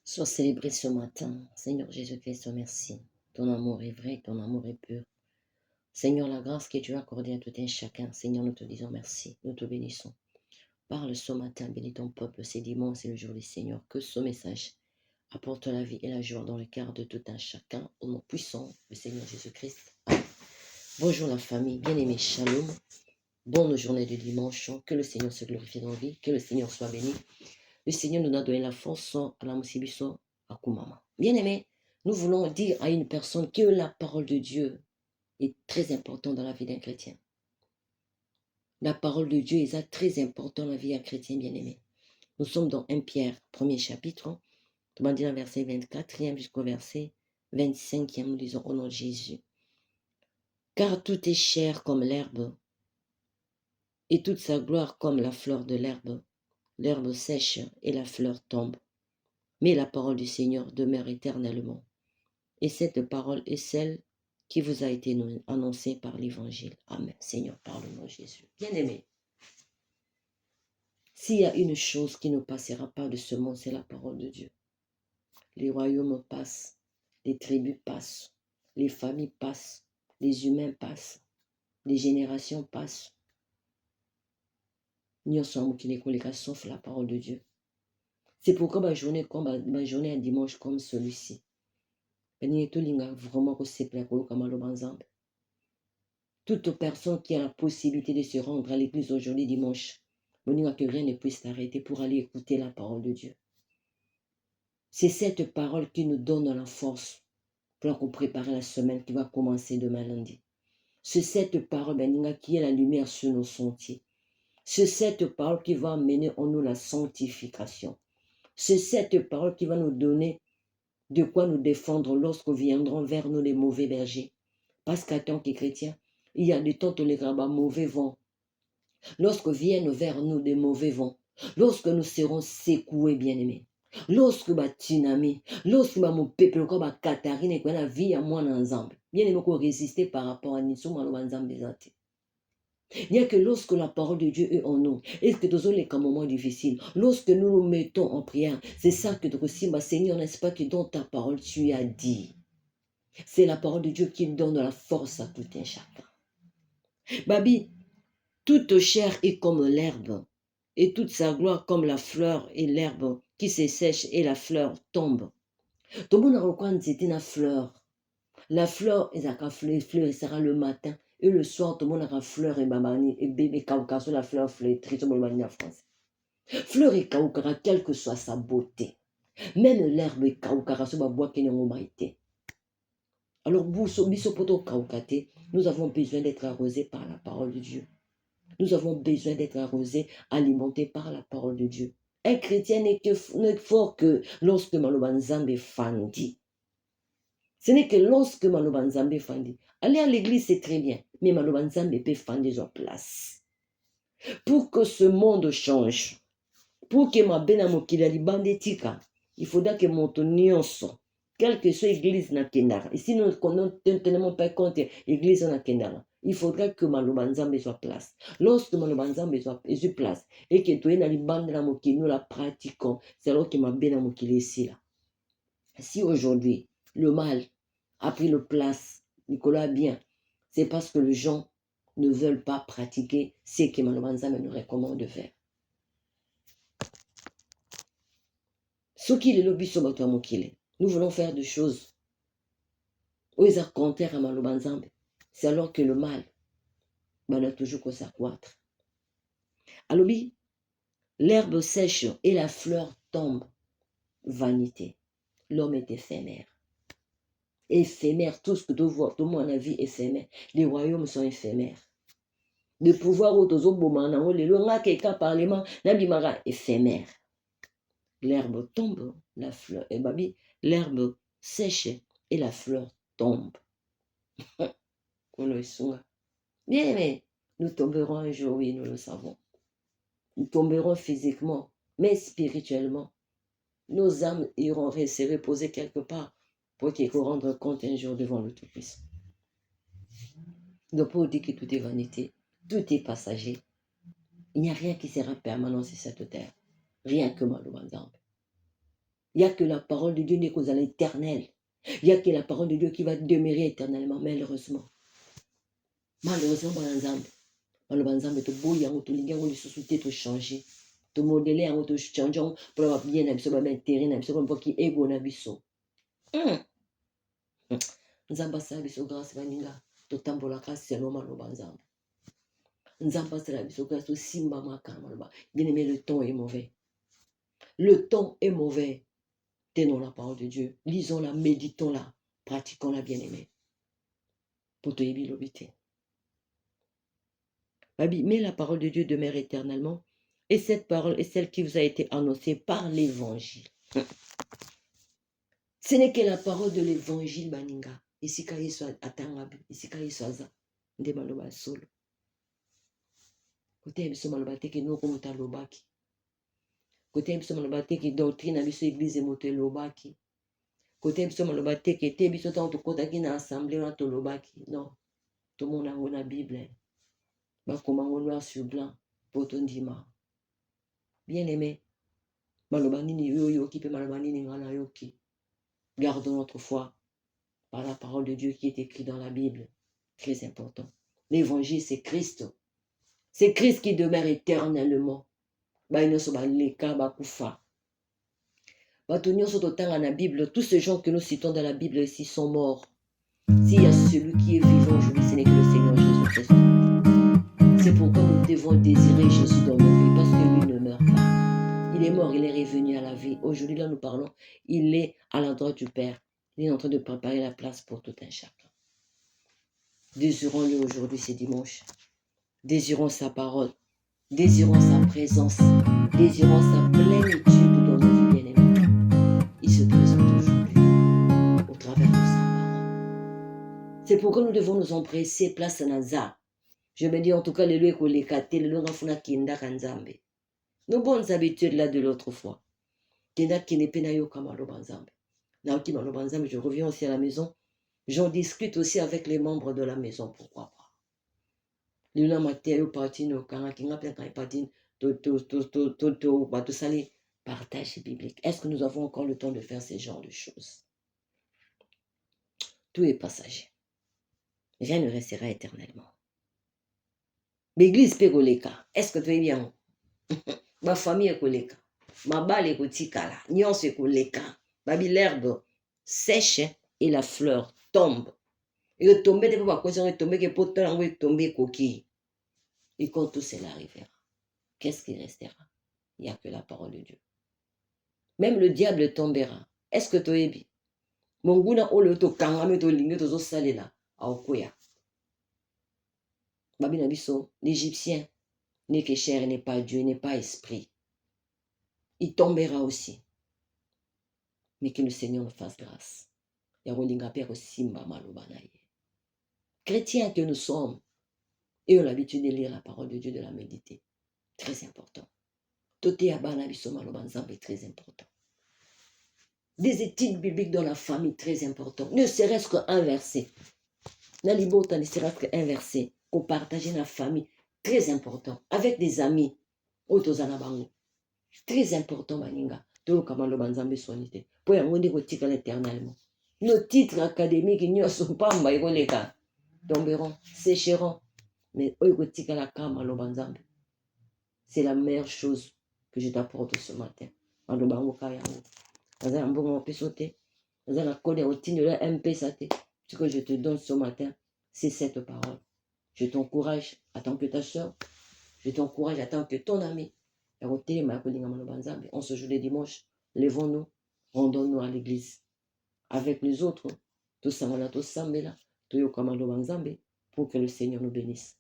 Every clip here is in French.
Sois célébré ce matin. Seigneur Jésus-Christ, merci. Ton amour est vrai, ton amour est pur. Seigneur, la grâce que tu as accordée à tout un chacun, Seigneur, nous te disons merci. Nous te bénissons. Parle ce matin, bénis ton peuple. C'est dimanche, c'est le jour du Seigneur. Que ce message apporte la vie et la joie dans le cœur de tout un chacun. Au nom puissant du Seigneur Jésus-Christ. Bonjour la famille, bien-aimés, shalom. Bonne journée de dimanche. Que le Seigneur se glorifie dans la vie. Que le Seigneur soit béni. Le Seigneur nous a donné la force à la Moussibiso, à Koumama. Bien-aimé, nous voulons dire à une personne que la parole de Dieu est très importante dans la vie d'un chrétien. La parole de Dieu est très importante dans la vie d'un chrétien bien-aimé. Nous sommes dans 1 Pierre, premier chapitre, nous dit dans le verset 24e jusqu'au verset 25e, nous disons au nom de Jésus. Car tout est chair comme l'herbe, et toute sa gloire comme la fleur de l'herbe. L'herbe sèche et la fleur tombe. Mais la parole du Seigneur demeure éternellement. Et cette parole est celle qui vous a été annoncée par l'Évangile. Amen. Seigneur, parle-nous, Jésus. Bien-aimé, s'il y a une chose qui ne passera pas de ce monde, c'est la parole de Dieu. Les royaumes passent, les tribus passent, les familles passent, les humains passent, les générations passent. Nous sommes qui les sauf la parole de Dieu. C'est pourquoi ma journée un dimanche comme celui-ci. Vraiment toute personne qui a la possibilité de se rendre à l'église aujourd'hui dimanche, que rien ne puisse t'arrêter pour aller écouter la parole de Dieu. C'est cette parole qui nous donne la force pour préparer la semaine qui va commencer demain lundi. C'est cette parole qui est la lumière sur nos sentiers. C'est cette parole qui va amener en nous la sanctification. C'est cette parole qui va nous donner de quoi nous défendre lorsque viendront vers nous les mauvais bergers. Parce qu'en tant que chrétien, il y a des temps où les mauvais vents. Lorsque viennent vers nous des mauvais vents, lorsque nous serons secoués, bien-aimés, lorsque tinami, lorsque mon peuple comme Katarine et la vie à moi ensemble, bien-aimés, qu'on résister par rapport à nous, il n'y a que lorsque la parole de Dieu est en nous, et que nous avons les moments difficiles, lorsque nous nous mettons en prière, c'est ça que nous aussi, Seigneur, n'est-ce pas que dans ta parole tu as dit. C'est la parole de Dieu qui donne la force à tout un chacun. Babi, toute chair est comme l'herbe, et toute sa gloire comme la fleur et l'herbe qui se sèche et la fleur tombe. Tout le monde reconnaît que c'est une fleur. La fleur, elle fleurira le matin, et le soir, tout le monde aura fleur et babani, et bébé kaouka, la fleur flétrie, tout le monde en français. Fleur et kaoukara, quelle que soit sa beauté. Même l'herbe et kaoukara, ce bois qui n'a été. Alors, nous avons besoin d'être arrosés par la parole de Dieu. Nous avons besoin d'être arrosés, alimentés par la parole de Dieu. Un chrétien n'est fort que lorsque Malobanzambe fandi. Ce n'est que lorsque Malobanzambe fandi. Aller à l'église, c'est très bien, mais Malobanzambe peut fandi sur place. Pour que ce monde change, pour que ma benamokila libandetika, il faudra que mon nyonso, quelle que soit l'église na kendara. Et si nous ne tenons pas compte l'église na kendara, il faudra que Malobanzambe soit place. Lorsque Malobanzambe soit place, et que tu es dans les bandes nous la pratiquons, c'est alors que ma benamokila ici là. Si aujourd'hui, le mal a pris le place, Nicolas bien, c'est parce que les gens ne veulent pas pratiquer ce que Malobanzambe nous recommande de faire. Nous voulons faire des choses où ils sont contraires à Malobanzambe. C'est alors que le mal n'a toujours que s'accroître. Alors, l'herbe sèche et la fleur tombe. Vanité. L'homme est éphémère. Éphémère, tout ce que tu vois, tout le monde a vie éphémère. Les royaumes sont éphémères. Le pouvoir au Tozobomana, les longs quelqu'un parlement, n'abimara éphémère. L'herbe tombe, la fleur, et babi, l'herbe sèche et la fleur tombe. Bien, mais nous tomberons un jour, oui, nous le savons. Nous tomberons physiquement, mais spirituellement. Nos âmes iront se reposer quelque part pour qu'ils nous rendent compte un jour devant le Tout-Puissant. Donc, pour dire que tout est vanité, tout est passager, il n'y a rien qui sera permanent sur cette terre. Rien que Malobanzambe. Il n'y a que la parole de Dieu n'est qu'aux à l'éternel. Il n'y a que la parole de Dieu qui va demeurer éternellement, malheureusement. Malheureusement, bana nzambe toboyi yango tolingi yango lisusu te tochange tomodele yango tochange yango mpona babien na biso babaintere na biso mpona mpoki ego na biso nzambe asala biso grâce baninga totambolaka selo maloba nzambe nzambe asala biso grâce tosimbamaka na maloba bien aimé, le temps est mauvais. Le temps est mauvais. Tenons la parole de Dieu, lisons-la, méditons-la, pratiquons-la, bien aimé. Pour te l'obité. Mais la parole de Dieu demeure éternellement. Et cette parole est celle qui vous a été annoncée par l'évangile. Ce n'est que la parole de l'évangile, baninga. Ici, quand il soit atangabi, ici, quand il soit za, nde maloba solo. Côté biso maloba te ke no ko muta lobaki. Côté biso maloba te ke doctrine biso église moto lobaki. Côté biso maloba te ke te biso tant to kotaki na assemblée na to lobaki. Non. Tout le monde a la Bible. Ba komango noir sur blanc pour ton dima. Bien aimé. Maloba nini yo ki pe maloba nini ngana yo ki. Gardons notre foi par la parole de Dieu qui est écrite dans la Bible. Très important. L'évangile, c'est Christ. C'est Christ qui demeure éternellement. Tous ces gens que nous citons dans la Bible ici sont morts. S'il y a celui qui est vivant aujourd'hui, ce n'est que le Seigneur Jésus-Christ. C'est pourquoi nous devons désirer Jésus dans nos vies, parce que lui ne meurt pas. Il est mort, il est revenu à la vie. Aujourd'hui, là, nous parlons, il est à l'endroit du Père. Il est en train de préparer la place pour tout un chacun. Désirons-le aujourd'hui, c'est dimanche. Désirons sa parole. Désirons sa présence. Désirons sa plénitude dans nos vies bien-aimés. Il se présente aujourd'hui au travers de sa parole. C'est pourquoi nous devons nous empresser place à Nazar. Je me dis en tout cas, les lois les katé, les lois funa kinda kanzambe. Nos bonnes habitudes là de l'autre fois. Kinda kinepena yo kamalo banzambe. Naoki malo banzambe, je reviens aussi à la maison. J'en discute aussi avec les membres de la maison, pourquoi pas. Le lendemain matin, yo parti no kanga kinga pe kai parti to sali partage biblique. Est-ce que nous avons encore le temps de faire ce genre de choses? Tout est passager. Rien ne restera éternellement. L'église peut koleka. Est-ce que tu es bien? Ma famille est koleka. Ma balle est kotikala. Nyons est koleka. Babi l'herbe sèche et la fleur tombe. Et le tomber de pas cause on tomber que pour temps on tomber coquille. Et quand tout cela arrivera, qu'est-ce qui restera? Il n'y a que la parole de Dieu. Même le diable tombera. Est-ce que tu es bien? Mon goût n'a pas to kangame to lingue to zo salela. Aokoya. Babi nabiso, l'Égyptien n'est que chair, n'est pas Dieu, n'est pas esprit. Il tombera aussi. Mais que le Seigneur nous fasse grâce. Chrétiens que nous sommes, et on a l'habitude de lire la parole de Dieu, de la méditer. Très important. Toté abana bisomalobazambe est très important. Des études bibliques dans la famille, très important. Ne serait-ce qu'un verset. Nalibota, ne serait-ce qu'un verset. Qu'on partage dans la famille, très important. Avec des amis. Otozanabango. Très important, Maninga. Tolokamalobanzambe sonité. Pour y avoir des titres éternellement. Nos titres académiques ne sont pas maïroleka. Tomberont, sécheront. Mais c'est la meilleure chose que je t'apporte ce matin. Ce que je te donne ce matin, c'est cette parole. Je t'encourage en tant que ta soeur. Je t'encourage en tant que ton ami. On se joue les dimanches. Levons-nous, rendons-nous à l'église. Avec les autres, pour que le Seigneur nous bénisse.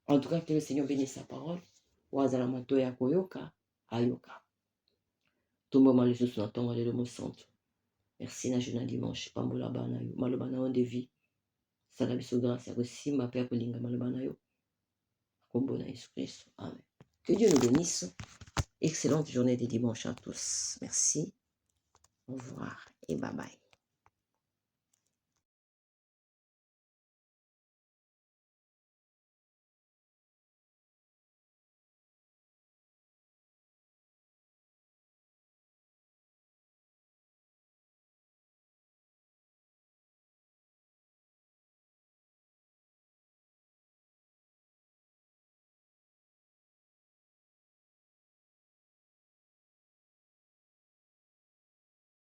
En tout cas, que le Seigneur bénisse sa parole. Merci na journée dimanche. Pambola bana yo. Malobana on de vie. Salabiso grâce à Simba Père Polinga Malobana yo. Kombona Jésus Christ. Amen. Que Dieu nous bénisse. Excellente journée de dimanche à tous. Merci. Au revoir et bye bye.